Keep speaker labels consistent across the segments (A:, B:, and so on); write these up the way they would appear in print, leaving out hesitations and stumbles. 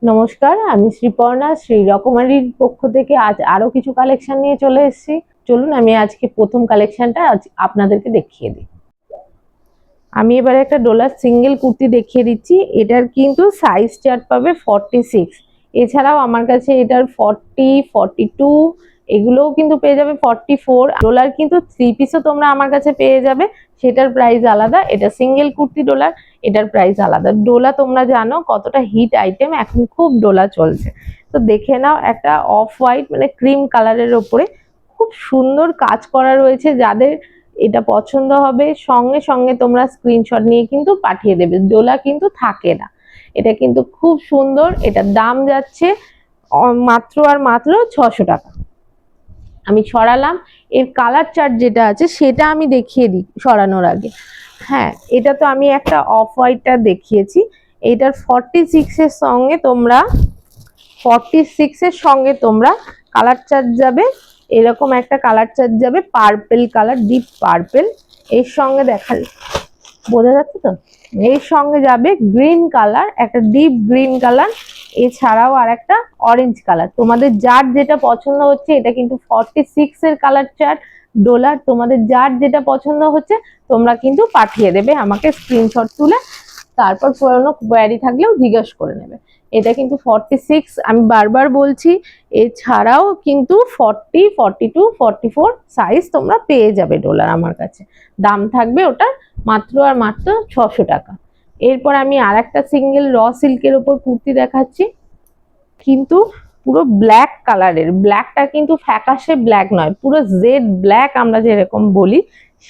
A: নমস্কার, আমি শ্রীপর্ণা শ্রী রকমারির পক্ষ থেকে আজ আরো কিছু কালেকশন নিয়ে চলে এসেছি। চলুন আমি আজকে প্রথম কালেকশনটা আপনাদেরকে দেখিয়ে দিই। আমি এবারে একটা ডোলার সিঙ্গেল কুর্তি দেখিয়ে দিচ্ছি। এটার কিন্তু সাইজ চার্ট পাবে 46। এছাড়াও আমার কাছে এটার 40, 42 এগুলোও কিন্তু পেয়ে যাবে 44। ডোলার কিন্তু 3 পিসও তোমরা আমার কাছে পেয়ে যাবে, সেটার প্রাইস আলাদা। এটা সিঙ্গেল কুর্তি ডোলার, এটার প্রাইস আলাদা। ডোলা তোমরা জানো কতটা হিট আইটেম, এখন খুব ডোলা চলছে। তো দেখে নাও, একটা অফ হোয়াইট মানে ক্রিম কালারের ওপরে খুব সুন্দর কাজ করা রয়েছে। যাদের এটা পছন্দ হবে সঙ্গে সঙ্গে তোমরা স্ক্রিনশট নিয়ে কিন্তু পাঠিয়ে দেবে, ডোলা কিন্তু থাকে না। এটা কিন্তু খুব সুন্দর। এটার দাম যাচ্ছে মাত্র আর মাত্র 600 টাকা। আমি সরালাম, এর কালার চার্ট যেটা আছে সেটা আমি দেখিয়ে দিই সরানোর আগে। হ্যাঁ, এটা তো আমি একটা অফ হোয়াইটটা দেখিয়েছি। এটার 46 এর সঙ্গে তোমরা 46 এর সঙ্গে তোমরা কালার চার্ট যাবে, এরকম একটা কালার চার্ট যাবে পার্পেল কালার, ডিপ পার্পেল। এর সঙ্গে দেখা বোঝা যাচ্ছে তো, এর সঙ্গে যাবে গ্রিন কালার, একটা ডিপ গ্রিন কালার, এছাড়াও আর একটা অরেঞ্জ কালার। তোমাদের যার যেটা পছন্দ হচ্ছে, এটা কিন্তু 46 এর কালার চার্ট ডোলার। তোমাদের যার যেটা পছন্দ হচ্ছে তোমরা কিন্তু পাঠিয়ে দেবে আমাকে স্ক্রিনশট তুলে, তারপর পুরনো কোয়ারি থাকলেও জিজ্ঞাসা করে নেবে। এটা কিন্তু 46, আমি বারবার বলছি। এছাড়াও কিন্তু 40, 42, 44 সাইজ তোমরা পেয়ে যাবে ডলার আমার কাছে। দাম থাকবে ওটা মাত্র আর মাত্র 600 টাকা। এরপর আমি আর একটা সিঙ্গেল র সিল্কের ওপর কুর্তি দেখাচ্ছি, কিন্তু পুরো ব্ল্যাক কালারের। ব্ল্যাকটা কিন্তু ফ্যাকাশে ব্ল্যাক নয়, পুরো জেড ব্ল্যাক আমরা যেরকম বলি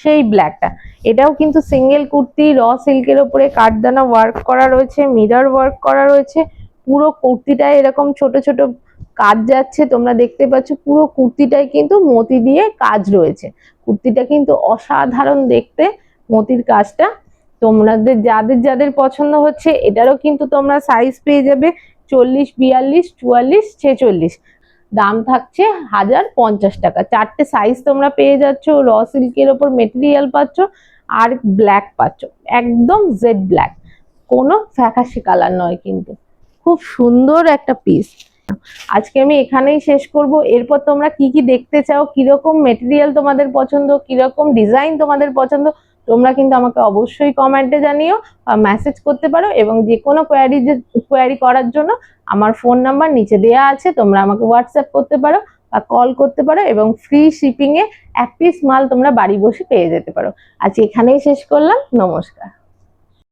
A: সেই ব্ল্যাকটা। এটাও কিন্তু সিঙ্গেল কুর্তি, র সিল্কের ওপরে কাঠদানা ওয়ার্ক করা রয়েছে, মিরর ওয়ার্ক করা রয়েছে। পুরো কুর্তিটায় এরকম ছোট ছোট কাজ যাচ্ছে, তোমরা দেখতে পাচ্ছ। পুরো কুর্তিটায় কিন্তু মতি দিয়ে কাজ রয়েছে। কুর্তিটা কিন্তু অসাধারণ দেখতে, মতির কাজটা। তোমাদের যাদের যাদের পছন্দ হচ্ছে, এটারও কিন্তু তোমরা সাইজ পেয়ে যাবে 40, 42, 44, 46। দাম থাকছে 1050 টাকা। চারটে সাইজ তোমরা পেয়ে যাচ্ছ। র সিল্কের ওপর মেটেরিয়াল পাচ্ছ, আর ব্ল্যাক পাচ্ছ, একদম জেড ব্ল্যাক, কোনো ফ্যাকাশে কালার নয়, কিন্তু খুব সুন্দর একটা পিস। আজকে আমি এখানেই শেষ করব। এরপর তোমরা কি কি দেখতে চাও, কিরকম মেটেরিয়াল তোমাদের পছন্দ, কিরকম ডিজাইন তোমাদের পছন্দ, তোমরা কিন্তু আমাকে অবশ্যই কমেন্টে জানিও বা মেসেজ করতে পারো। এবং যে কোনো কোয়ারি করার জন্য আমার ফোন নাম্বার নিচে দেওয়া আছে, তোমরা আমাকে হোয়াটসঅ্যাপ করতে পারো বা কল করতে পারো, এবং ফ্রি শিপিং এ 1 পিস মাল তোমরা বাড়ি বসে পেয়ে যেতে পারো। আজ এখানেই শেষ করলাম, নমস্কার।